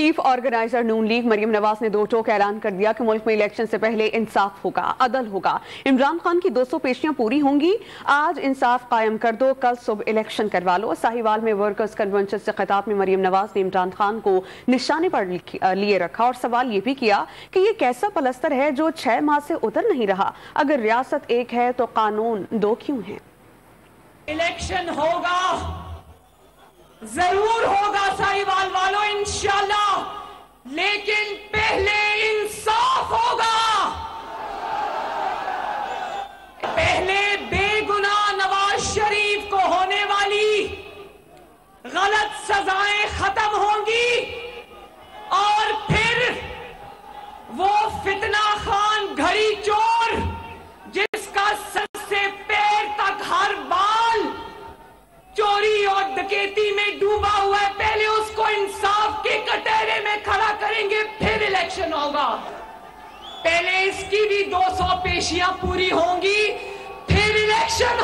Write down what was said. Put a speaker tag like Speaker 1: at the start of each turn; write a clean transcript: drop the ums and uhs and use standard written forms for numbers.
Speaker 1: Chief organiser नून league Maryam Nawaz ने दो टोक ऐलान कर दिया कि मुल्क में इलेक्शन से पहले इंसाफ होगा, अदल होगा। इमरान खान की 200 पेशियां पूरी होंगी। आज इंसाफ कायम कर दो, कल सुबह इलेक्शन करवा लो। साहिवाल में वर्कर्स कन्वेंशन से खिताब में मरियम नवाज ने इमरान खान को निशाने पर लिए रखा और सवाल ये भी किया कि ये कैसा पलस्तर है जो 6 माह से उतर नहीं रहा। अगर रियासत एक है तो कानून दो क्यों है?
Speaker 2: इलेक्शन होगा, जरूर होगा साहिवाल वालों, इंशाल्लाह, लेकिन पहले इंसाफ होगा। पहले बेगुनाह नवाज शरीफ को होने वाली गलत सजाएं खत्म होंगी और फिर वो फितना खान घड़ी चोर जिसका सर से पैर तक हर बाल चोरी और डकैती में डूबा हुआ है, पहले उसको इंसाफ के कटहरे में खड़ा करेंगे, फिर इलेक्शन होगा। पहले इसकी भी 200 पेशियां पूरी होंगी, फिर इलेक्शन